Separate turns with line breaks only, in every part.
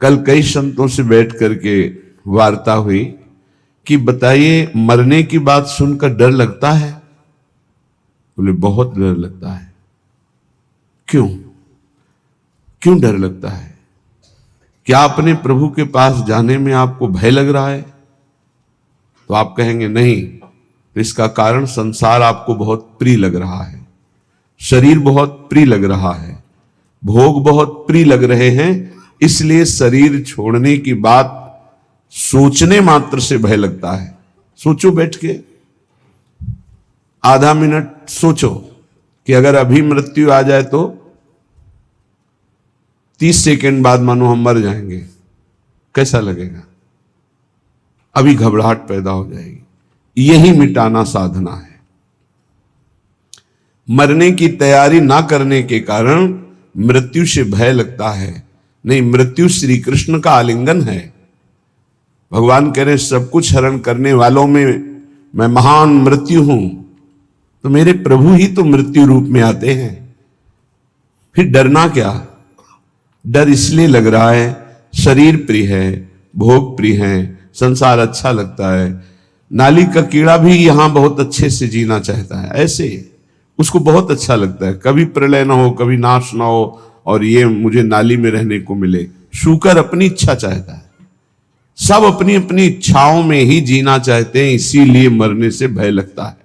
कल कई संतों से बैठ करके वार्ता हुई कि बताइए मरने की बात सुनकर डर लगता है? बोले बहुत डर लगता है। क्यों क्यों डर लगता है? क्या अपने प्रभु के पास जाने में आपको भय लग रहा है? तो आप कहेंगे नहीं, तो इसका कारण संसार आपको बहुत प्रिय लग रहा है, शरीर बहुत प्रिय लग रहा है, भोग बहुत प्रिय लग रहे हैं, इसलिए शरीर छोड़ने की बात सोचने मात्र से भय लगता है। सोचो, बैठ के आधा मिनट सोचो कि अगर अभी मृत्यु आ जाए तो 30 सेकंड बाद मानो हम मर जाएंगे, कैसा लगेगा? अभी घबराहट पैदा हो जाएगी। यही मिटाना साधना है। मरने की तैयारी ना करने के कारण मृत्यु से भय लगता है। नहीं, मृत्यु श्री कृष्ण का आलिंगन है। भगवान कह रहे सब कुछ हरण करने वालों में मैं महान मृत्यु हूं, तो मेरे प्रभु ही तो मृत्यु रूप में आते हैं। फिर डरना क्या? डर इसलिए लग रहा है शरीर प्रिय है, भोग प्रिय है, संसार अच्छा लगता है। नाली का कीड़ा भी यहां बहुत अच्छे से जीना चाहता है, ऐसे उसको बहुत अच्छा लगता है, कभी प्रलय ना हो, कभी नाश ना हो, और ये मुझे नाली में रहने को मिले। शूकर अपनी इच्छा चाहता है, सब अपनी अपनी इच्छाओं में ही जीना चाहते हैं, इसीलिए मरने से भय लगता है।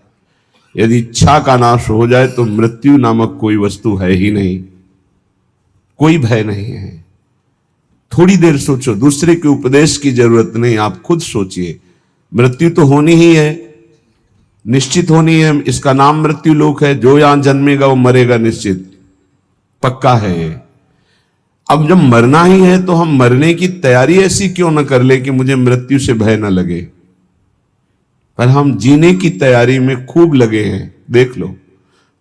यदि इच्छा का नाश हो जाए तो मृत्यु नामक कोई वस्तु है ही नहीं, कोई भय नहीं है। थोड़ी देर सोचो, दूसरे के उपदेश की जरूरत नहीं, आप खुद सोचिए। मृत्यु तो होनी ही है, निश्चित होनी है। इसका नाम मृत्यु लोक है। जो यहां जन्मेगा वो मरेगा, निश्चित पक्का है ये। अब जब मरना ही है तो हम मरने की तैयारी ऐसी क्यों न कर ले कि मुझे मृत्यु से भय न लगे, पर हम जीने की तैयारी में खूब लगे हैं। देख लो,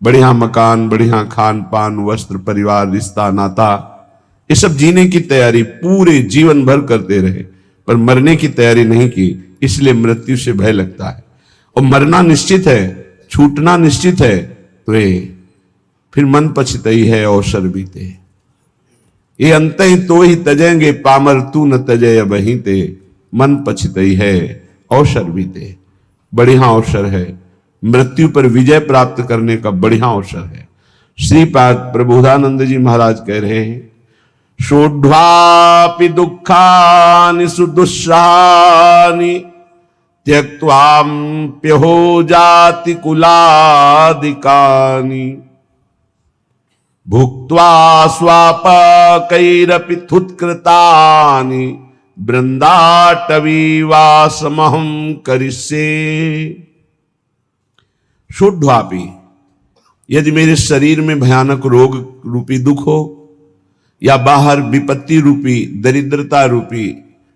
बढ़िया मकान, बढ़िया खान पान, वस्त्र, परिवार, रिश्ता, नाता, ये सब जीने की तैयारी पूरे जीवन भर करते रहे, पर मरने की तैयारी नहीं की, इसलिए मृत्यु से भय लगता है। और मरना निश्चित है, छूटना निश्चित है, तो ये फिर मन पछतई है अवसर बीते। ये अंत ही तो ही तजेंगे पामर, तू न तजय बही ते, मन पछतई है अवसर बीते। बढ़िया अवसर है, मृत्यु पर विजय प्राप्त करने का बढ़िया अवसर है। श्रीपाद प्रबोधानंद जी महाराज कह रहे हैं, शोढ्वापि दुःखानि सुदुस्सहानि त्यक्त्वाप्यहो जाति कुलादिकानि भुक्त्वा स्वापकैरपि थुत्कृतानि बृंदाटवीवासमहं करिष्ये। शोढ्वापि, यदि मेरे शरीर में भयानक रोग रूपी दुख हो, या बाहर विपत्ति रूपी दरिद्रता रूपी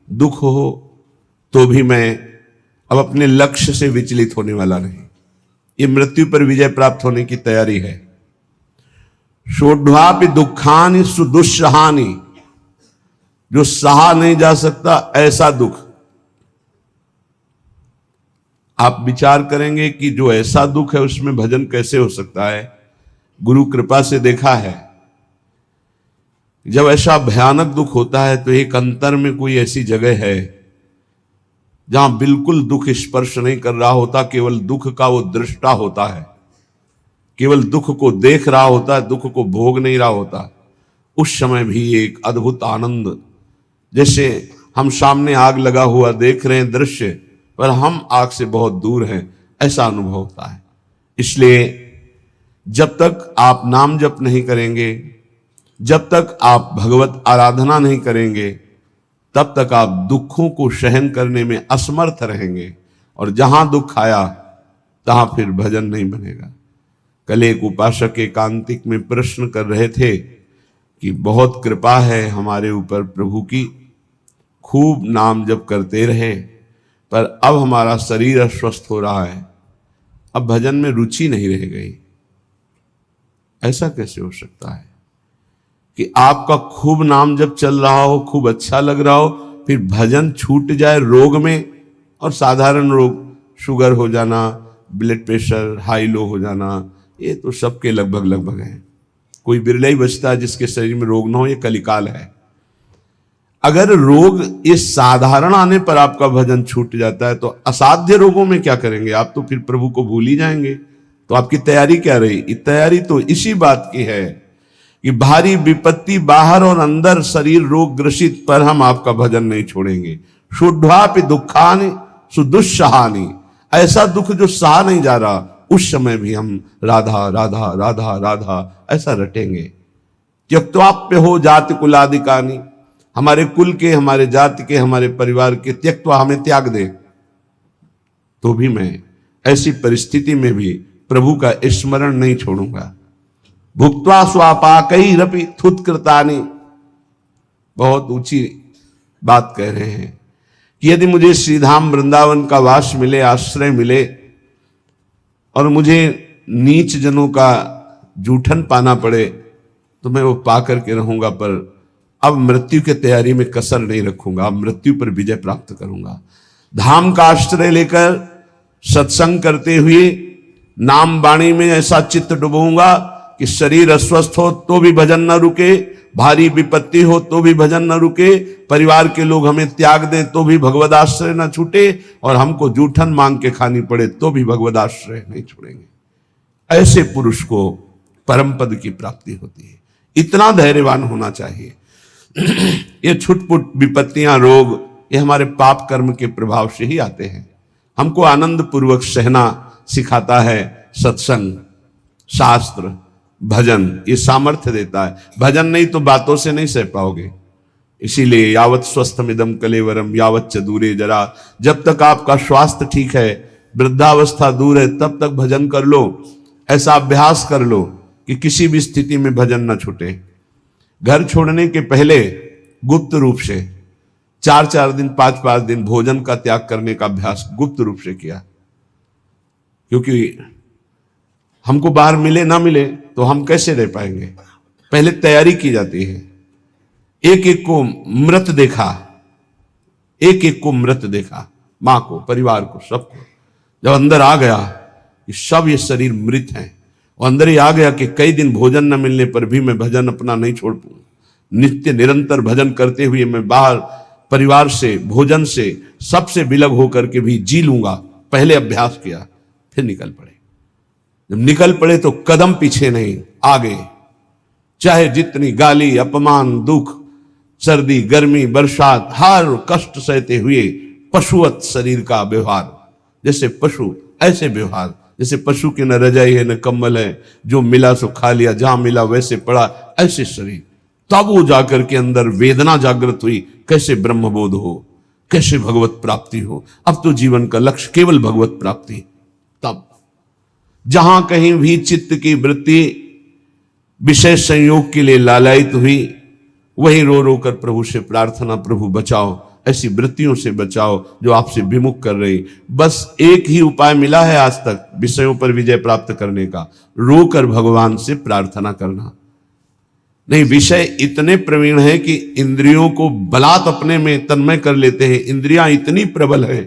दुख हो, तो भी मैं अब अपने लक्ष्य से विचलित होने वाला नहीं। ये मृत्यु पर विजय प्राप्त होने की तैयारी है। शोढ्वापि दुखानि सुदुस्सहानि, जो सहा नहीं जा सकता ऐसा दुख। आप विचार करेंगे कि जो ऐसा दुख है उसमें भजन कैसे हो सकता है। गुरु कृपा से देखा है, जब ऐसा भयानक दुख होता है तो एक अंतर में कोई ऐसी जगह है जहां बिल्कुल दुख स्पर्श नहीं कर रहा होता, केवल दुख का वो दृष्टा होता है, केवल दुख को देख रहा होता है, दुख को भोग नहीं रहा होता। उस समय भी एक अद्भुत आनंद, जैसे हम सामने आग लगा हुआ देख रहे हैं दृश्य, पर हम आग से बहुत दूर हैं, ऐसा अनुभव होता है। इसलिए जब तक आप नाम जप नहीं करेंगे, जब तक आप भगवत आराधना नहीं करेंगे, तब तक आप दुखों को सहन करने में असमर्थ रहेंगे, और जहां दुख आया तहां फिर भजन नहीं बनेगा। कल एक उपासक एकांतिक में प्रश्न कर रहे थे कि बहुत कृपा है हमारे ऊपर प्रभु की, खूब नाम जप करते रहे, पर अब हमारा शरीर अस्वस्थ हो रहा है, अब भजन में रुचि नहीं रह गई। ऐसा कैसे हो सकता है कि आपका खूब नाम जब चल रहा हो, खूब अच्छा लग रहा हो, फिर भजन छूट जाए रोग में? और साधारण रोग, शुगर हो जाना, ब्लड प्रेशर हाई लो हो जाना, ये तो सबके लगभग लगभग है। कोई बिरला ही बचता है जिसके शरीर में रोग ना हो, ये कलिकाल है। अगर रोग ये साधारण आने पर आपका भजन छूट जाता है, तो असाध्य रोगों में क्या करेंगे? आप तो फिर प्रभु को भूल ही जाएंगे। तो आपकी तैयारी क्या रही? तैयारी तो इसी बात की है कि भारी विपत्ति बाहर और अंदर शरीर रोग ग्रसित पर हम आपका भजन नहीं छोड़ेंगे। शुद्धापि दुखानि सुदुस्सहानि, ऐसा दुख जो सहा नहीं जा रहा, उस समय भी हम राधा राधा राधा राधा ऐसा रटेंगे। त्यक्त्वाप्य हो जाति कुलादिकानि, हमारे कुल के, हमारे जाति के, हमारे परिवार के त्यक्त्वा, हमें त्याग दे तो भी मैं ऐसी परिस्थिति में भी प्रभु का स्मरण नहीं छोड़ूंगा। भुक्त्वा स्वापाकैरपि थुत्कृतानि, बहुत ऊंची बात कह रहे हैं कि यदि मुझे श्रीधाम वृंदावन का वास मिले, आश्रय मिले, और मुझे नीच जनों का जूठन पाना पड़े, तो मैं वो पा करके रहूंगा, पर अब मृत्यु की तैयारी में कसर नहीं रखूंगा, अब मृत्यु पर विजय प्राप्त करूंगा। धाम का आश्रय लेकर सत्संग करते हुए नाम वाणी में ऐसा चित्त डुबूंगा कि शरीर अस्वस्थ हो तो भी भजन न रुके, भारी विपत्ति हो तो भी भजन न रुके, परिवार के लोग हमें त्याग दें तो भी भगवद आश्रय न छूटे, और हमको जूठन मांग के खानी पड़े तो भी भगवद आश्रय नहीं छोड़ेंगे। ऐसे पुरुष को परम पद की प्राप्ति होती है। इतना धैर्यवान होना चाहिए। ये छुटपुट विपत्तियां, रोग, ये हमारे पाप कर्म के प्रभाव से ही आते हैं। हमको आनंद पूर्वक सहना सिखाता है सत्संग, शास्त्र, भजन, ये सामर्थ्य देता है। भजन नहीं तो बातों से नहीं सह पाओगे। इसीलिए यावत स्वस्थमिदं कलेवरम यावत च दूरे जरा, जब तक आपका स्वास्थ्य ठीक है, वृद्धावस्था दूर है, तब तक भजन कर लो। ऐसा अभ्यास कर लो कि किसी भी स्थिति में भजन न छूटे। घर छोड़ने के पहले गुप्त रूप से 4-4 दिन, 5-5 दिन भोजन का त्याग करने का अभ्यास गुप्त रूप से किया, क्योंकि हमको बाहर मिले ना मिले तो हम कैसे रह पाएंगे। पहले तैयारी की जाती है। एक एक को मृत देखा, एक एक को मृत देखा, मां को, परिवार को, सबको। जब अंदर आ गया कि सब ये शरीर मृत हैं, और अंदर ही आ गया कि कई दिन भोजन न मिलने पर भी मैं भजन अपना नहीं छोड़ पाऊं, नित्य निरंतर भजन करते हुए मैं बाहर परिवार से, भोजन से, सबसे विलग होकर के भी जी लूंगा। पहले अभ्यास किया, फिर निकल पड़े। जब निकल पड़े तो कदम पीछे नहीं, आगे। चाहे जितनी गाली, अपमान, दुख, सर्दी, गर्मी, बरसात, हर कष्ट सहते हुए पशुवत शरीर का व्यवहार, जैसे पशु ऐसे व्यवहार, जैसे पशु की न रजाई है न कंबल है, जो मिला सो खा लिया, जहां मिला वैसे पड़ा, ऐसे शरीर। तब वो जाकर के अंदर वेदना जागृत हुई, कैसे ब्रह्मबोध हो, कैसे भगवत प्राप्ति हो। अब तो जीवन का लक्ष्य केवल भगवत प्राप्ति। तब जहां कहीं भी चित्त की वृत्ति विषय संयोग के लिए लालायित हुई, वही रो रो कर प्रभु से प्रार्थना, प्रभु बचाओ, ऐसी वृत्तियों से बचाओ जो आपसे विमुख कर रही। बस एक ही उपाय मिला है आज तक विषयों पर विजय प्राप्त करने का, रोकर भगवान से प्रार्थना करना। नहीं, विषय इतने प्रवीण है कि इंद्रियों को बलात् अपने में तन्मय कर लेते हैं। इंद्रियां इतनी प्रबल है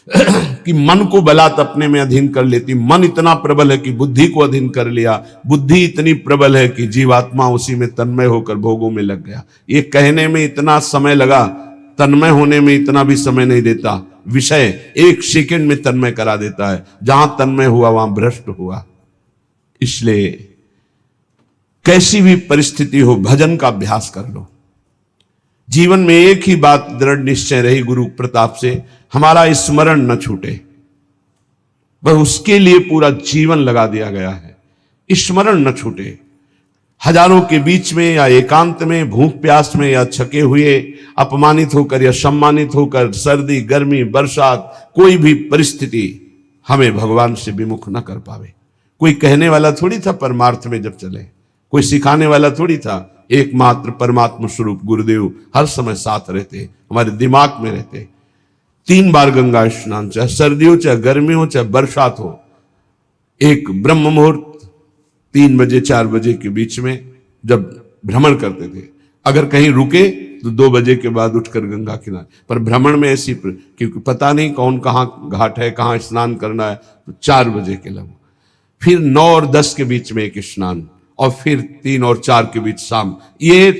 कि मन को बलात् अपने में अधीन कर लेती। मन इतना प्रबल है कि बुद्धि को अधीन कर लिया। बुद्धि इतनी प्रबल है कि जीवात्मा उसी में तन्मय होकर भोगों में लग गया। ये कहने में इतना समय लगा, तन्मय होने में इतना भी समय नहीं देता। विषय 1 सेकंड में तन्मय करा देता है। जहां तन्मय हुआ वहां भ्रष्ट हुआ। इसलिए कैसी भी परिस्थिति हो, भजन का अभ्यास कर लो। जीवन में एक ही बात दृढ़ निश्चय रही गुरु प्रताप से, हमारा स्मरण न छूटे। बस उसके लिए पूरा जीवन लगा दिया गया है, स्मरण न छूटे। हजारों के बीच में या एकांत में, भूख प्यास में या छके हुए, अपमानित होकर या सम्मानित होकर, सर्दी, गर्मी, बरसात, कोई भी परिस्थिति हमें भगवान से विमुख न कर पावे। कोई कहने वाला थोड़ी था परमार्थ में जब चले, कोई सिखाने वाला थोड़ी था। एकमात्र परमात्मा स्वरूप गुरुदेव हर समय साथ रहते, हमारे दिमाग में रहते। 3 बार गंगा स्नान, चाहे सर्दी हो, चाहे गर्मी हो, चाहे बरसात हो। एक ब्रह्म मुहूर्त 3 बजे 4 बजे के बीच में जब भ्रमण करते थे, अगर कहीं रुके तो 2 बजे के बाद उठकर गंगा किनारे। पर भ्रमण में ऐसी, क्योंकि पता नहीं कौन कहाँ घाट है, कहाँ स्नान करना है, तो 4 बजे के लगभग। फिर 9 और 10 के बीच में एक स्नान, और फिर 3 और 4 के बीच शाम। ये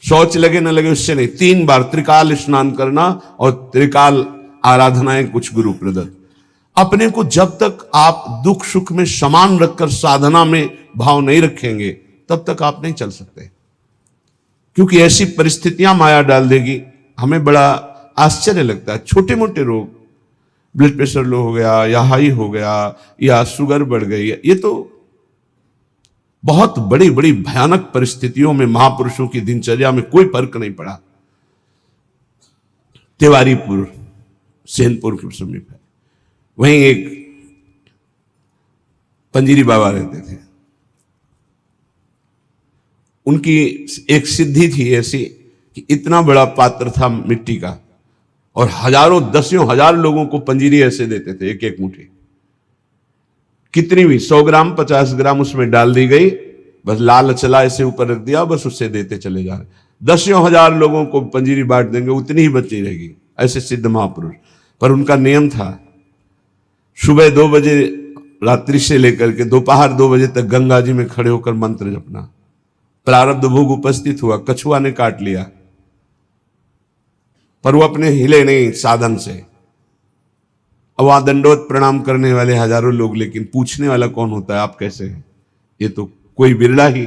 शौच लगे न लगे उससे नहीं, 3 बार त्रिकाल स्नान करना और त्रिकाल आराधनाएं कुछ गुरु प्रदत्त। अपने को जब तक आप दुख सुख में समान रखकर साधना में भाव नहीं रखेंगे तब तक आप नहीं चल सकते, क्योंकि ऐसी परिस्थितियां माया डाल देगी। हमें बड़ा आश्चर्य लगता है, छोटे मोटे रोग, ब्लड प्रेशर लो हो गया या हाई हो गया या शुगर बढ़ गई, ये तो बहुत बड़ी बड़ी भयानक परिस्थितियों में महापुरुषों की दिनचर्या में कोई फर्क नहीं पड़ा। तिवारीपुर सेनपुर के समीप है, वहीं एक पंजीरी बाबा रहते थे। उनकी एक सिद्धि थी ऐसी कि इतना बड़ा पात्र था मिट्टी का और हजारों दसियों हजार लोगों को पंजीरी ऐसे देते थे, एक एक मुट्ठी, कितनी भी 100 ग्राम 50 ग्राम उसमें डाल दी गई, बस लाल चला ऐसे ऊपर रख दिया, बस उससे देते चले जा रहे। दसियों हजार लोगों को पंजीरी बांट देंगे, उतनी ही बची रहेगी। ऐसे सिद्ध महापुरुष, पर उनका नियम था सुबह 2 बजे रात्रि से लेकर के दोपहर 2 बजे तक गंगा जी में खड़े होकर मंत्र जपना। प्रारब्ध भोग उपस्थित हुआ, कछुआ ने काट लिया, पर वो अपने हिले नहीं साधन से। अब वहां दंडोत प्रणाम करने वाले हजारों लोग, लेकिन पूछने वाला कौन होता है, आप कैसे हैं? ये तो कोई बिरला ही।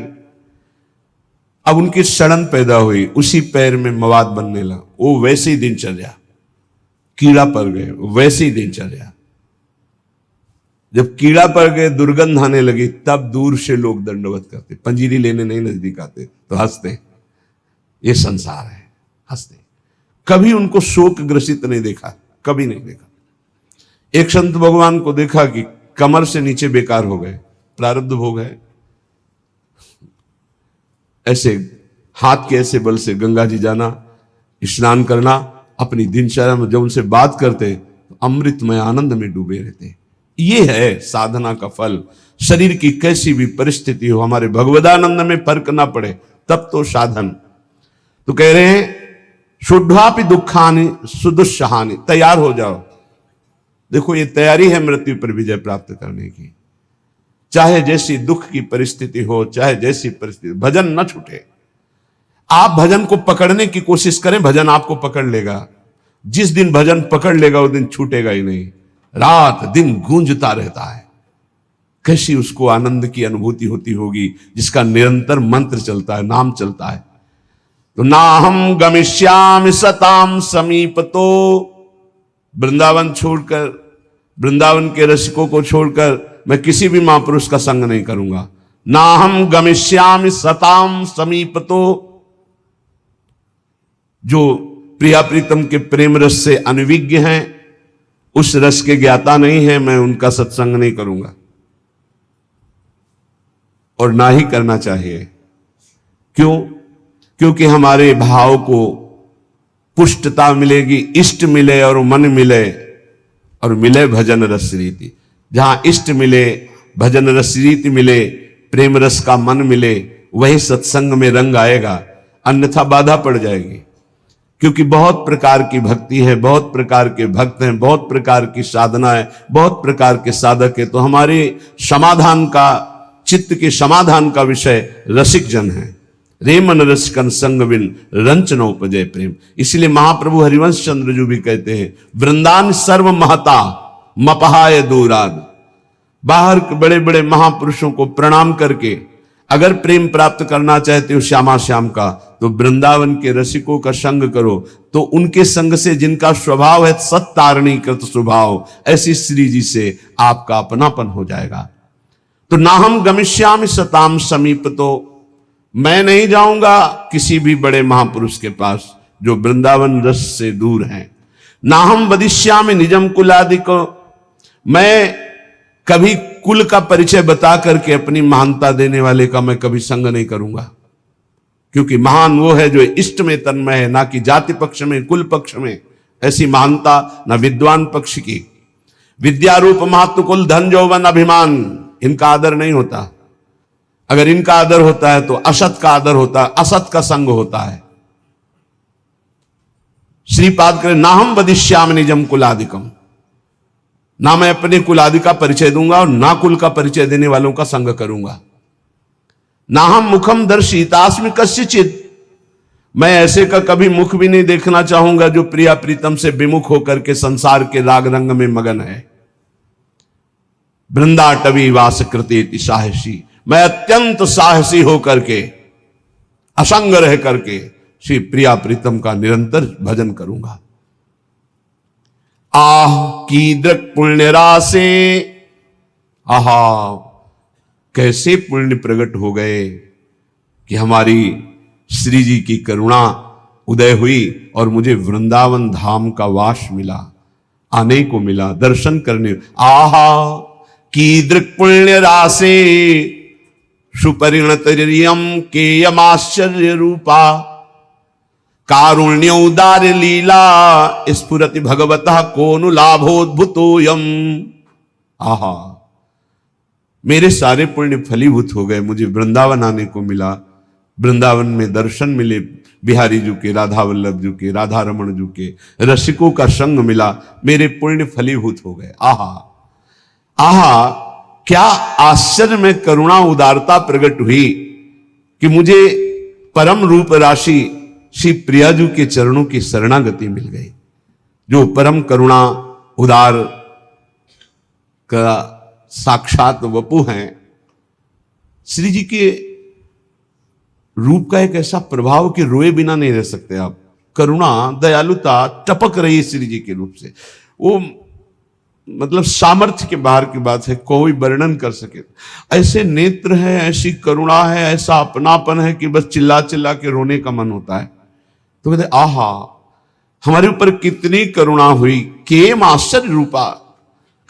अब उनकी सड़न पैदा हुई, उसी पैर में मवाद बनने लगा। वो वैसे ही दिनचर्या, कीड़ा पड़ गए, वैसे ही दिनचर्या। जब कीड़ा पड़ गए, दुर्गंध आने लगी, तब दूर से लोग दंडवत करते, पंजीरी लेने नहीं नजदीक आते, तो हंसते, ये संसार है, हंसते। कभी उनको शोक ग्रसित नहीं देखा, कभी नहीं देखा। एक संत भगवान को देखा कि कमर से नीचे बेकार हो गए, प्रारब्ध भोग है। ऐसे हाथ के ऐसे बल से गंगा जी जाना, स्नान करना, अपनी दिनचर्या में जब उनसे बात करते तो अमृतमय आनंद में डूबे रहते। ये है साधना का फल। शरीर की कैसी भी परिस्थिति हो, हमारे भगवदानंद में फर्क ना पड़े, तब तो साधन। तो कह रहे हैं शुद्धापि दुखानि सुदुस्सहानि, तैयार हो जाओ। देखो ये तैयारी है मृत्यु पर विजय प्राप्त करने की। चाहे जैसी दुख की परिस्थिति हो, चाहे जैसी परिस्थिति, भजन न छूटे। आप भजन को पकड़ने की कोशिश करें, भजन आपको पकड़ लेगा। जिस दिन भजन पकड़ लेगा उस दिन छूटेगा ही नहीं, रात दिन गूंजता रहता है। कैसी उसको आनंद की अनुभूति होती होगी जिसका निरंतर मंत्र चलता है, नाम चलता है। तो ना हम गमिष्यामि सताम समीपतो, वृंदावन छोड़कर, वृंदावन के रसिकों को छोड़कर मैं किसी भी महापुरुष का संग नहीं करूंगा। ना हम गमिष्यामि सताम समीपतो, जो प्रिया प्रीतम के प्रेम रस से अनविज्ञ हैं, उस रस के ज्ञाता नहीं है, मैं उनका सत्संग नहीं करूंगा और ना ही करना चाहिए। क्यों? क्योंकि हमारे भाव को पुष्टता मिलेगी, इष्ट मिले और मन मिले, और मिले भजन रस रीति। जहां इष्ट मिले, भजन रस रीति मिले, प्रेम रस का मन मिले, वही सत्संग में रंग आएगा, अन्यथा बाधा पड़ जाएगी। क्योंकि बहुत प्रकार की भक्ति है, बहुत प्रकार के भक्त हैं, बहुत प्रकार की साधना है, बहुत प्रकार के साधक है। तो हमारे समाधान का, चित्त के समाधान का विषय रसिक जन है। रे मन रसिकन संग बिन रंच न उपजय प्रेम। इसलिए महाप्रभु हरिवंश चंद्र जी भी कहते हैं, वृंदान सर्व महता मपहाय दूराद। बाहर के बड़े बड़े महापुरुषों को प्रणाम करके अगर प्रेम प्राप्त करना चाहते हो श्यामा श्याम का, तो वृंदावन के रसिकों का संग करो। तो उनके संग से, जिनका स्वभाव है सत्तारणी कृत स्वभाव, ऐसी श्री जी से आपका अपनापन हो जाएगा। तो ना हम गमिष्यामि सताम समीप, तो मैं नहीं जाऊंगा किसी भी बड़े महापुरुष के पास जो वृंदावन रस से दूर हैं। ना हम वदिष्यामि निजम कुलादिको, मैं कभी कुल का परिचय बता करके अपनी महानता देने वाले का मैं कभी संग नहीं करूंगा। क्योंकि महान वो है जो इष्ट में तन्मय है, ना कि जाति पक्ष में, कुल पक्ष में। ऐसी महानता ना विद्वान पक्ष की। विद्या रूप महत्व कुल धन यौवन अभिमान, इनका आदर नहीं होता। अगर इनका आदर होता है तो असत का आदर होता है, असत का संग होता है। श्रीपाद करें, ना हम वदिष्यामि निजम कुलादिकम, ना मैं अपने कुलादि का परिचय दूंगा और ना कुल का परिचय देने वालों का संग करूंगा। ना हम मुखम दर्शितास्मि कस्यचित्, मैं ऐसे का कभी मुख भी नहीं देखना चाहूंगा जो प्रिया प्रीतम से विमुख होकर के संसार के राग रंग में मगन है। वृंदाटवी वास कृते साहसी, मैं अत्यंत साहसी होकर के, असंग रह करके श्री प्रिया प्रीतम का निरंतर भजन करूंगा। आह की दृक पुण्य राशे, आहा कैसे पुण्य प्रकट हो गए कि हमारी श्री जी की करुणा उदय हुई और मुझे वृंदावन धाम का वास मिला, आने को मिला, दर्शन करने। आहा कीदृक् पुण्य राशे सुपरिणतरियम केयमाश्चर्य रूपा, कारुण्य उदार लीला स्फुरति भगवतः कोनु लाभोद्भुतोयम। आहा मेरे सारे पुण्य फलीभूत हो गए, मुझे वृंदावन आने को मिला, वृंदावन में दर्शन मिले, बिहारी जी के, राधा वल्लभ जी के, राधा रमण जी के, रसिकों का संग मिला, मेरे पुण्य फलीभूत हो गए। आहा आहा क्या आश्चर्य में करुणा उदारता प्रकट हुई कि मुझे परम रूप राशि श्री प्रियाजू के चरणों की शरणागति मिल गई, जो परम करुणा उदार का साक्षात वपु हैं। श्री जी के रूप का एक ऐसा प्रभाव कि रोए बिना नहीं रह सकते आप। करुणा दयालुता टपक रही है श्री जी के रूप से, वो मतलब सामर्थ्य के बाहर की बात है, कोई वर्णन कर सके। ऐसे नेत्र है, ऐसी करुणा है, ऐसा अपनापन है कि बस चिल्ला चिल्ला के रोने का मन होता है। तो कहते आहा हमारे ऊपर कितनी करुणा हुई, केम आश्चर्य रूपा,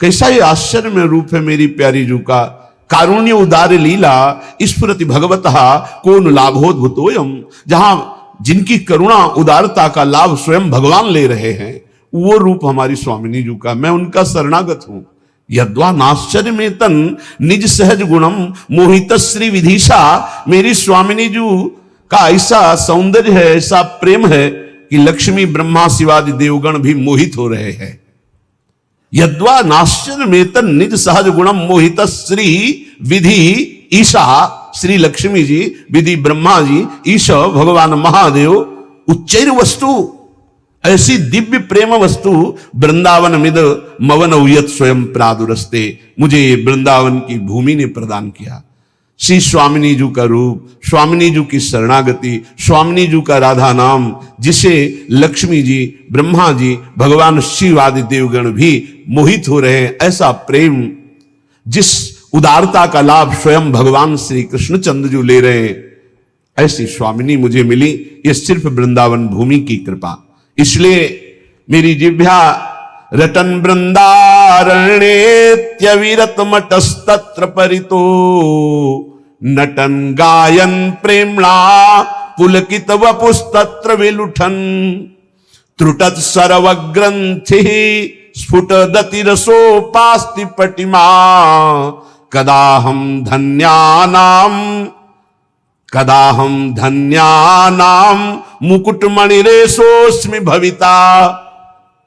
कैसा ये आश्चर्य में रूप है मेरी प्यारी जू का। कारुण्य उदार लीला स्फुरति भगवतः कोन लाभोद्भुतोयम, जहां जिनकी करुणा उदारता का लाभ स्वयं भगवान ले रहे हैं, वो रूप हमारी स्वामिनी जू का, मैं उनका शरणागत हूं। यद्वा नाश्चर्य में तन निज सहज गुणम मोहित श्री विधिशा, मेरी स्वामिनी जू का ऐसा सौंदर्य है, ऐसा प्रेम है कि लक्ष्मी ब्रह्मा शिवादि देवगण भी मोहित हो रहे हैं। यद्वा नाश्चर्य में तन निज सहज गुणम मोहित श्री विधि ईशा, श्री लक्ष्मी जी, विधि ब्रह्मा जी, ईश भगवान महादेव, उच्चैर वस्तु, ऐसी दिव्य प्रेम वस्तु वृंदावन मिद मवन उयत स्वयं प्रादुरस्ते, मुझे वृंदावन की भूमि ने प्रदान किया। श्री स्वामिनी जू का रूप, स्वामिनी जू की शरणागति, स्वामिनी जू का राधा नाम, जिसे लक्ष्मी जी, ब्रह्मा जी, भगवान शिव आदि देवगण भी मोहित हो रहे हैं, ऐसा प्रेम, जिस उदारता का लाभ स्वयं भगवान श्री कृष्णचंद्र जी ले रहे हैं, ऐसी स्वामिनी मुझे मिली। ये सिर्फ वृंदावन भूमि की कृपा। इसलिए मेरी जिह्वा रटन वृंदारण्येत्यविरत मटस्तत्र परितो, नटन गायन प्रेम्णा पुलकित वपुस्तत्र विलुठन, त्रुटत सर्वग्रंथि स्फुटदति रसोपास्ति पटिमा, कदाहम धन्यानाम मुकुटमणिरेशोस्मि भविता,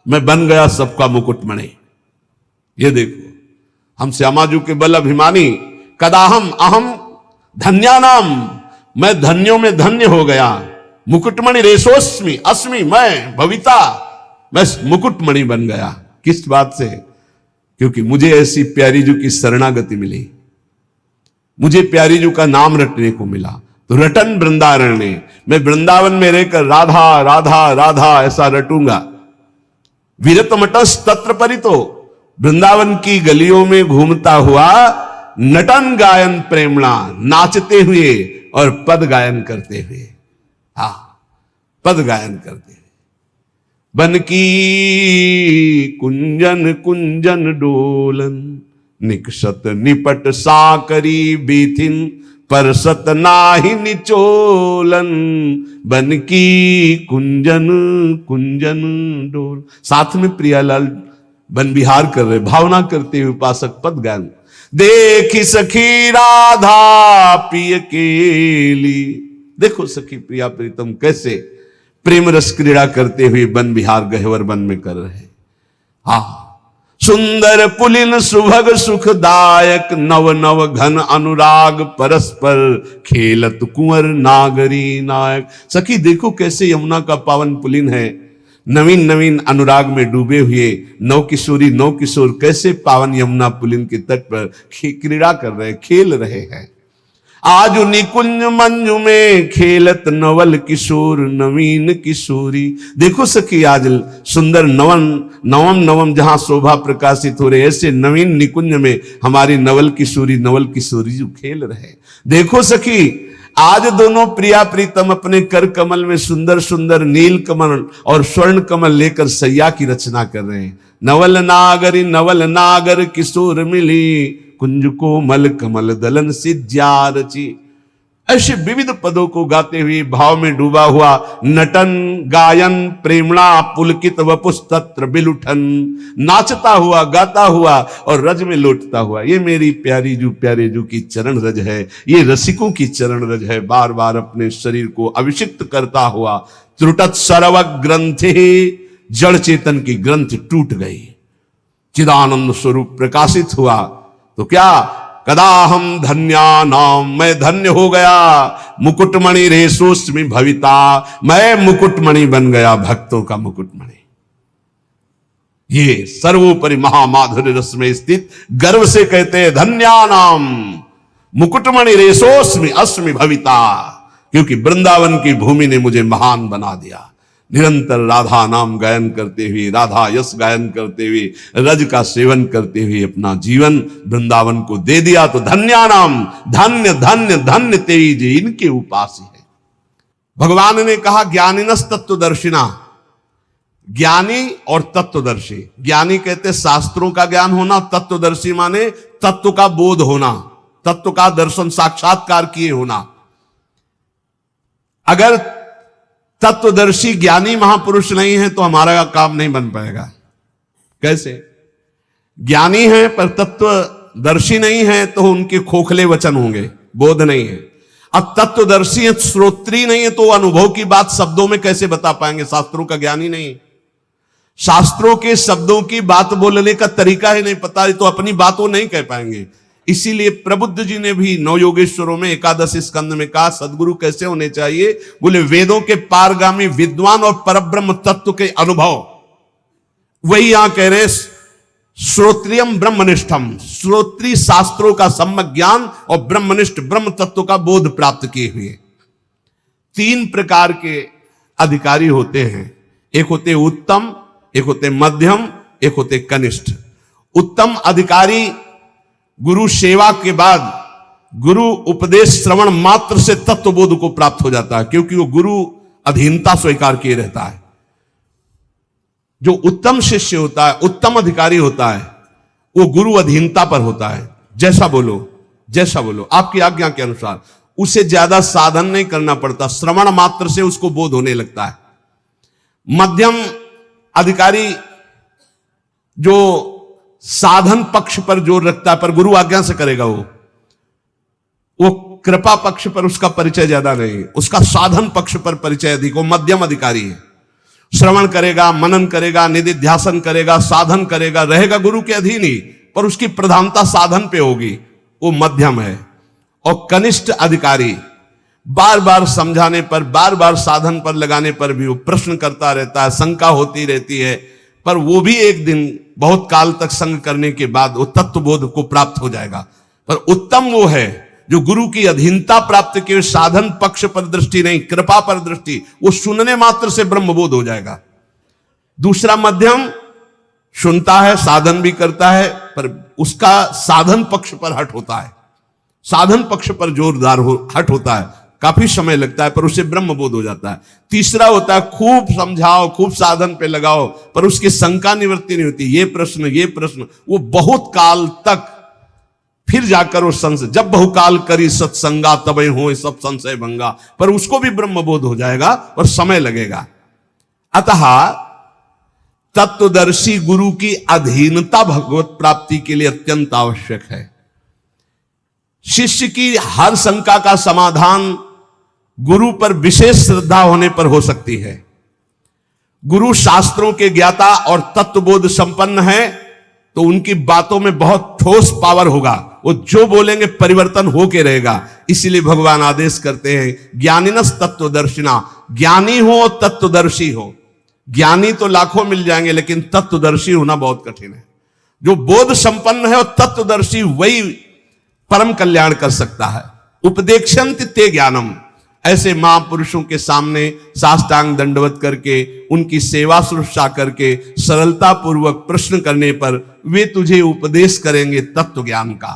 मैं बन गया सबका मुकुटमणि। ये देखो हम श्यामाजू के बल अभिमानी, कदाहम अहम धन्यानाम, मैं धन्यों में धन्य हो गया, मुकुटमणि रेशोस्मि अस्मि, मैं भविता, मैं मुकुटमणि बन गया। किस बात से? क्योंकि मुझे ऐसी प्यारी जू की शरणागति मिली, मुझे प्यारी जू का नाम रटने को मिला। तो रटन वृंदारण्य, मैं वृंदावन में रहकर राधा राधा राधा ऐसा रटूंगा। विरत मटस तत्र परितो, वृंदावन की गलियों में घूमता हुआ, नटन गायन प्रेमणा, नाचते हुए और पद गायन करते हुए, हा पद गायन करते हुए। बन की कुंजन कुंजन डोलन, निकसत निपट साकरी बीथिन, परसत नाही निचोलन, बन की कुंजन कुंजन डोल। साथ में प्रियालाल बन विहार कर रहे, भावना करते हुए उपासक पद गायन। देखी सखी राधा पिय केली, देखो सखी प्रिया प्रीतम कैसे प्रेम रस क्रीड़ा करते हुए वन विहार गहवर वन में कर रहे। हा सुंदर पुलिन सुभग सुखदायक, नव नव घन अनुराग परस्पर, खेलत कुंवर नागरी नायक। सखी देखो कैसे यमुना का पावन पुलिन है, नवीन नवीन अनुराग में डूबे हुए नव किशोरी नव किशोर कैसे पावन यमुना पुलिन के तट पर क्रीड़ा कर रहे, खेल रहे हैं। आज निकुंज मंजू में खेलत नवल किशोर नवीन किशोरी। देखो सखी आज सुंदर नवम नवम जहां शोभा प्रकाशित हो रहे, ऐसे नवीन निकुंज में हमारी नवल किशोरी जो खेल रहे। देखो सखी आज दोनों प्रिया प्रीतम अपने कर कमल में सुंदर सुंदर नील कमल और स्वर्ण कमल लेकर सैया की रचना कर रहे हैं। नवल नागर किशोर मिली, कुंज को मल कमल दलन सिज्जा रची। ऐसे विविध पदों को गाते हुए भाव में डूबा हुआ नटन गायन प्रेमणा पुलकित वपुस्तत्र बिलुठन, नाचता हुआ गाता हुआ और रज में लौटता हुआ। ये मेरी प्यारी जू प्यारे जू की चरण रज है, ये रसिकों की चरण रज है। बार बार अपने शरीर को अभिषिक्त करता हुआ त्रुटत सरव ग्रंथि, जड़ चेतन की ग्रंथ टूट गई, चिदानंद स्वरूप प्रकाशित हुआ। तो क्या कदा हम धन्या नाम, मैं धन्य हो गया। मुकुटमणि रेशोस्मि भविता, मैं मुकुटमणि बन गया, भक्तों का मुकुटमणि। ये सर्वोपरि महामाधुर्य रस में स्थित गर्व से कहते हैं धन्या नाम मुकुटमणि रेशोस्मि अस्मि भविता, क्योंकि वृंदावन की भूमि ने मुझे महान बना दिया। निरंतर राधा नाम गायन करते हुए, राधा यश गायन करते हुए, रज का सेवन करते हुए अपना जीवन वृंदावन को दे दिया। तो धन्या नाम, धन्य धन्य धन्य तेई जे इनके उपासी है। भगवान ने कहा ज्ञानिनस तत्वदर्शिना, ज्ञानी और तत्वदर्शी। ज्ञानी कहते शास्त्रों का ज्ञान होना, तत्वदर्शी माने तत्व का बोध होना, तत्व का दर्शन साक्षात्कार किए होना। अगर तत्वदर्शी ज्ञानी महापुरुष नहीं है तो हमारा काम नहीं बन पाएगा। कैसे? ज्ञानी है पर तत्वदर्शी नहीं है तो उनके खोखले वचन होंगे, बोध नहीं है। अब तत्वदर्शी है, श्रोत्री नहीं है तो अनुभव की बात शब्दों में कैसे बता पाएंगे? शास्त्रों का ज्ञानी नहीं, शास्त्रों के शब्दों की बात बोलने का तरीका ही नहीं पता, तो अपनी बात वो नहीं कह पाएंगे। इसीलिए प्रबुद्ध जी ने भी नवयोगेश्वरों में एकादश स्कंद में कहा सदगुरु कैसे होने चाहिए? बोले वेदों के पारगामी विद्वान और परब्रह्म तत्व के अनुभव। वही यहां कह रहे श्रोत्रियम ब्रह्मनिष्ठम, श्रोत्री शास्त्रों का सम्यक ज्ञान और ब्रह्मनिष्ठ ब्रह्म तत्व का बोध प्राप्त किए हुए। तीन प्रकार के अधिकारी होते हैं, एक होते उत्तम, एक होते मध्यम, एक होते कनिष्ठ। उत्तम अधिकारी गुरु सेवा के बाद गुरु उपदेश श्रवण मात्र से तत्वबोध को प्राप्त हो जाता है, क्योंकि वो गुरु अधीनता स्वीकार किए रहता है। जो उत्तम शिष्य होता है, उत्तम अधिकारी होता है, वो गुरु अधीनता पर होता है। जैसा बोलो आपकी आज्ञा के अनुसार, उसे ज्यादा साधन नहीं करना पड़ता, श्रवण मात्र से उसको बोध होने लगता है। मध्यम अधिकारी जो साधन पक्ष पर जोर रखता है पर गुरु आज्ञा से करेगा, वो कृपा पक्ष पर उसका परिचय ज्यादा नहीं, उसका साधन पक्ष पर परिचय अधिक। वो मध्यम अधिकारी है, श्रवण करेगा, मनन करेगा, निधिध्यासन करेगा, साधन करेगा, रहेगा गुरु के अधीन ही, पर उसकी प्रधानता साधन पे होगी, वो मध्यम है। और कनिष्ठ अधिकारी बार बार समझाने पर, बार बार साधन पर लगाने पर भी वो प्रश्न करता रहता है, शंका होती रहती है, पर वो भी एक दिन बहुत काल तक संग करने के बाद वो तत्वबोध को प्राप्त हो जाएगा। पर उत्तम वो है जो गुरु की अधीनता प्राप्त किए, साधन पक्ष पर दृष्टि नहीं, कृपा पर दृष्टि, वो सुनने मात्र से ब्रह्मबोध हो जाएगा। दूसरा मध्यम सुनता है, साधन भी करता है, पर उसका साधन पक्ष पर हट होता है, साधन पक्ष पर जोरदार हट होता है, काफी समय लगता है, पर उसे ब्रह्मबोध हो जाता है। तीसरा होता है खूब समझाओ, खूब साधन पे लगाओ, पर उसकी शंका निवृत्ति नहीं होती, ये प्रश्न, वो बहुत काल तक फिर जाकर वो संशय, जब बहुकाल करी सत्संगा तब हो सब संशय भंगा, पर उसको भी ब्रह्मबोध हो जाएगा और समय लगेगा। अतः तत्वदर्शी गुरु की अधीनता भगवत प्राप्ति के लिए अत्यंत आवश्यक है। शिष्य की हर शंका का समाधान गुरु पर विशेष श्रद्धा होने पर हो सकती है। गुरु शास्त्रों के ज्ञाता और तत्वबोध संपन्न है, तो उनकी बातों में बहुत ठोस पावर होगा, वो जो बोलेंगे परिवर्तन होके रहेगा। इसीलिए भगवान आदेश करते हैं ज्ञानिनस तत्वदर्शिना, ज्ञानी हो तत्वदर्शी हो। ज्ञानी तो लाखों मिल जाएंगे, लेकिन तत्वदर्शी होना बहुत कठिन है। जो बोध संपन्न है और तत्वदर्शी, वही परम कल्याण कर सकता है। उपदेक्षन्ति ते ज्ञानम, ऐसे महापुरुषों के सामने साष्टांग दंडवत करके, उनकी सेवा शुश्रूषा करके, सरलता पूर्वक प्रश्न करने पर वे तुझे उपदेश करेंगे तत्व ज्ञान का।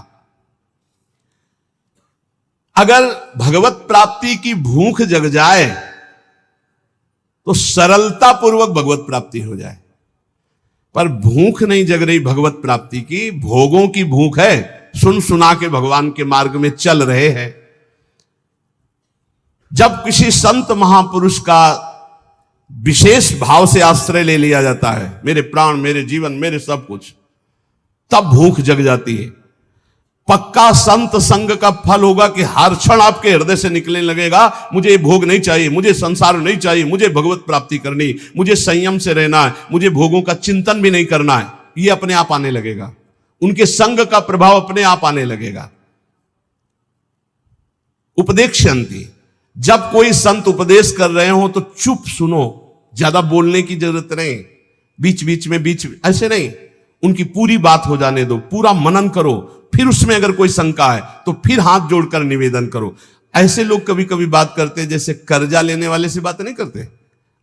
अगर भगवत प्राप्ति की भूख जग जाए तो सरलता पूर्वक भगवत प्राप्ति हो जाए, पर भूख नहीं जग रही भगवत प्राप्ति की, भोगों की भूख है। सुन सुना के भगवान के मार्ग में चल रहे हैं। जब किसी संत महापुरुष का विशेष भाव से आश्रय ले लिया जाता है, मेरे प्राण, मेरे जीवन, मेरे सब कुछ, तब भूख जग जाती है। पक्का संत संग का फल होगा कि हर क्षण आपके हृदय से निकलने लगेगा, मुझे भोग नहीं चाहिए, मुझे संसार नहीं चाहिए, मुझे भगवत प्राप्ति करनी, मुझे संयम से रहना है, मुझे भोगों का चिंतन भी नहीं करना है। ये अपने आप आने लगेगा, उनके संग का प्रभाव अपने आप आने लगेगा। उपदेक्षन्ति, जब कोई संत उपदेश कर रहे हो तो चुप सुनो, ज्यादा बोलने की जरूरत नहीं, बीच बीच में ऐसे नहीं, उनकी पूरी बात हो जाने दो, पूरा मनन करो, फिर उसमें अगर कोई शंका है तो फिर हाथ जोड़कर निवेदन करो। ऐसे लोग कभी कभी बात करते हैं जैसे कर्जा लेने वाले से बात नहीं करते,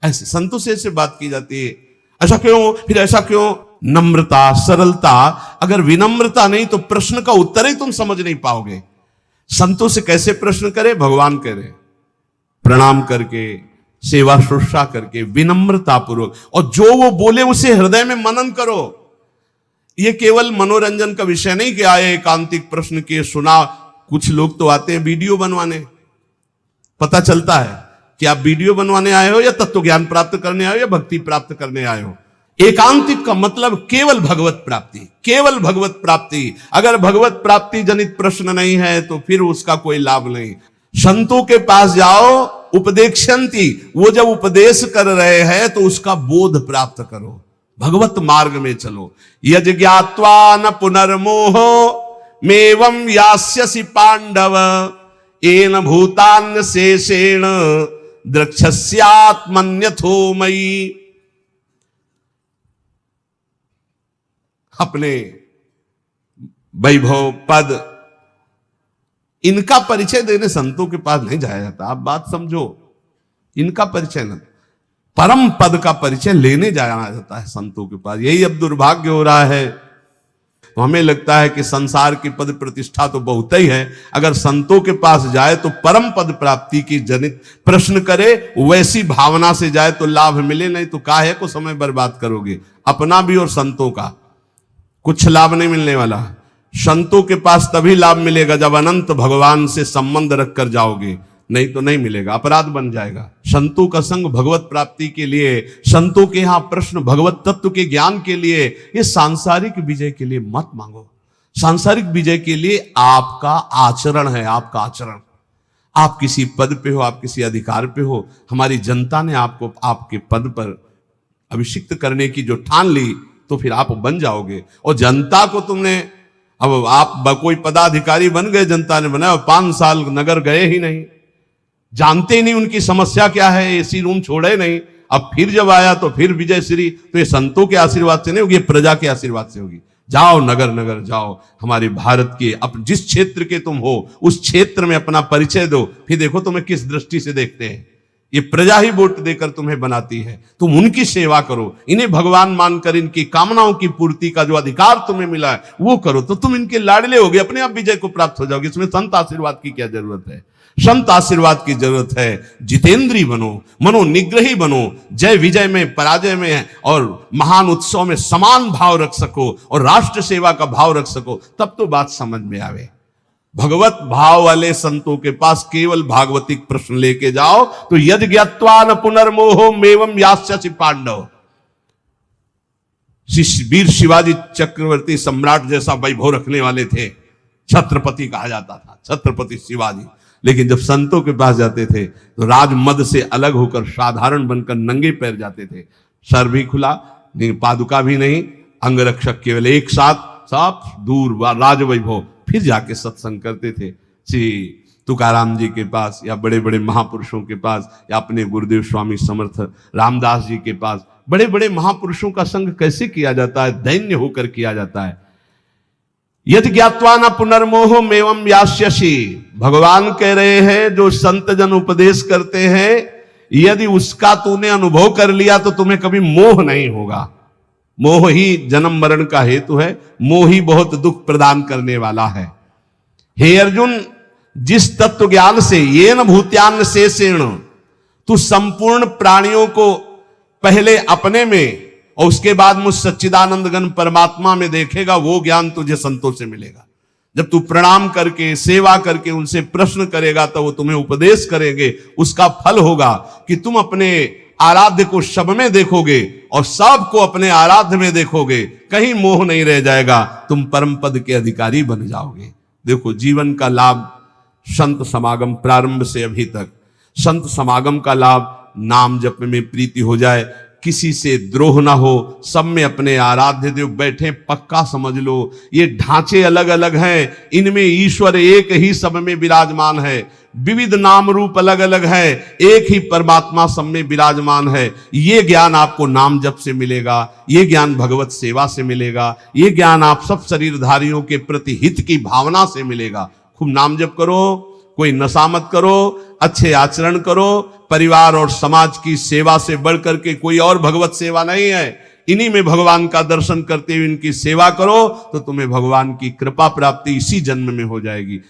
ऐसे संतों से ऐसे बात की जाती है। ऐसा क्यों, फिर ऐसा क्यों? नम्रता, सरलता, अगर विनम्रता नहीं तो प्रश्न का उत्तर ही तुम समझ नहीं पाओगे। संतों से कैसे प्रश्न करे? भगवान कह रहे, प्रणाम करके, सेवा शुश्रूषा करके, विनम्रता पूर्वक, और जो वो बोले उसे हृदय में मनन करो। ये केवल मनोरंजन का विषय नहीं कि आए एकांतिक प्रश्न किए, सुना। कुछ लोग तो आते हैं वीडियो बनवाने, पता चलता है कि आप वीडियो बनवाने आए हो या तत्व ज्ञान प्राप्त करने आए हो या भक्ति प्राप्त करने आए हो। एकांतिक का मतलब केवल भगवत प्राप्ति, केवल भगवत प्राप्ति। अगर भगवत प्राप्ति जनित प्रश्न नहीं है तो फिर उसका कोई लाभ नहीं। संतों के पास जाओ, उपदेक्षन्ति, वो जब उपदेश कर रहे हैं तो उसका बोध प्राप्त करो, भगवत मार्ग में चलो। यज ज्ञात्वा न पुनर्मोहो मेवं यास्यसि पांडव, एन भूतान्य शेषेण द्रक्षस्यात्मन्यथो मयि। अपने वैभव, पद, इनका परिचय देने संतों के पास नहीं जाया जाता। आप बात समझो, इनका परिचय न, परम पद का परिचय लेने जाया जाता है संतों के पास। यही अब दुर्भाग्य हो रहा है। तो हमें लगता है कि संसार की पद प्रतिष्ठा तो बहुत ही है, अगर संतों के पास जाए तो परम पद प्राप्ति की जनित प्रश्न करे, वैसी भावना से जाए तो लाभ मिले, नहीं तो काहे को समय बर्बाद करोगे, अपना भी और संतों का। कुछ लाभ नहीं मिलने वाला। संतों के पास तभी लाभ मिलेगा जब अनंत भगवान से संबंध रखकर जाओगे, नहीं तो नहीं मिलेगा, अपराध बन जाएगा। संतों का संग भगवत प्राप्ति के लिए, संतों के यहां प्रश्न भगवत तत्व के ज्ञान के लिए, ये सांसारिक विजय के लिए मत मांगो। सांसारिक विजय के लिए आपका आचरण है, आपका आचरण। आप किसी पद पे हो, आप किसी अधिकार पे हो, हमारी जनता ने आपको आपके पद पर अभिषिक्त करने की जो ठान ली, तो फिर आप बन जाओगे। और जनता को तुमने, अब आप कोई पदाधिकारी बन गए, जनता ने बनाया, 5 साल नगर गए ही नहीं, जानते ही नहीं उनकी समस्या क्या है, एसी रूम छोड़े नहीं। अब फिर जब आया तो फिर विजय श्री, तो ये संतों के आशीर्वाद से नहीं होगी, प्रजा के आशीर्वाद से होगी। जाओ, नगर नगर जाओ, हमारे भारत के जिस क्षेत्र के तुम हो उस क्षेत्र में अपना परिचय दो, फिर देखो तुम्हें किस दृष्टि से देखते हैं। ये प्रजा ही वोट देकर तुम्हें बनाती है, तुम उनकी सेवा करो, इन्हें भगवान मानकर इनकी कामनाओं की पूर्ति का जो अधिकार तुम्हें मिला है वो करो, तो तुम इनके लाडले होगे, अपने आप विजय को प्राप्त हो जाओगे। इसमें संत आशीर्वाद की क्या जरूरत है? संत आशीर्वाद की जरूरत है। जितेंद्री बनो, मनोनिग्रही बनो, जय विजय में, पराजय में और महान उत्सव में समान भाव रख सको और राष्ट्र सेवा का भाव रख सको, तब तो बात समझ में आवे। भगवत भाव वाले संतों के पास केवल भागवतिक प्रश्न लेके जाओ तो यद ज्ञात्वा न पुनर्मोहो मेवं यास्यसि पांडव। वीर शिवाजी चक्रवर्ती सम्राट जैसा वैभव रखने वाले थे, छत्रपति कहा जाता था, छत्रपति शिवाजी। लेकिन जब संतों के पास जाते थे तो राजमद से अलग होकर साधारण बनकर नंगे पैर जाते थे, सर भी खुला नहीं, पादुका भी नहीं, अंगरक्षक केवल एक साथ सब दूर राजवैभव, फिर जाके सत्संग करते थे। श्री तुकाराम जी के पास या बड़े बड़े महापुरुषों के पास या अपने गुरुदेव स्वामी समर्थ रामदास जी के पास बड़े बड़े महापुरुषों का संग कैसे किया जाता है? दैन्य होकर किया जाता है। यदि ज्ञात्वा न पुनर्मोह मेवं यास्यसि, भगवान कह रहे हैं जो संत जन उपदेश करते हैं, यदि उसका तूने अनुभव कर लिया तो तुम्हें कभी मोह नहीं होगा। मोह ही जन्म मरण का हेतु है, मोह ही बहुत दुख प्रदान करने वाला है। हे अर्जुन, जिस तत्व ज्ञान से येन भूत्यान शेषेण तू संपूर्ण प्राणियों को पहले अपने में और उसके बाद मुझ सच्चिदानंद घन परमात्मा में देखेगा, वो ज्ञान तुझे संतों से मिलेगा। जब तू प्रणाम करके सेवा करके उनसे प्रश्न करेगा तो वो तुम्हें उपदेश करेंगे, उसका फल होगा कि तुम अपने आराध्य को सब में देखोगे और सबको अपने आराध्य में देखोगे, कहीं मोह नहीं रह जाएगा, तुम परम पद के अधिकारी बन जाओगे। देखो जीवन का लाभ संत समागम, प्रारंभ से अभी तक संत समागम का लाभ, नाम जप में प्रीति हो जाए, किसी से द्रोह ना हो, सब में अपने आराध्य देव बैठे, पक्का समझ लो। ये ढांचे अलग अलग हैं, इनमें ईश्वर एक ही सब में विराजमान है। विविध नाम रूप अलग अलग है, एक ही परमात्मा सब में विराजमान है। ये ज्ञान आपको नाम जप से मिलेगा, ये ज्ञान भगवत सेवा से मिलेगा, ये ज्ञान आप सब शरीरधारियों के प्रति हित की भावना से मिलेगा। खूब नाम जप करो, कोई नशा मत करो, अच्छे आचरण करो। परिवार और समाज की सेवा से बढ़कर के कोई और भगवत सेवा नहीं है। इन्हीं में भगवान का दर्शन करते हुए इनकी सेवा करो तो तुम्हें भगवान की कृपा प्राप्ति इसी जन्म में हो जाएगी।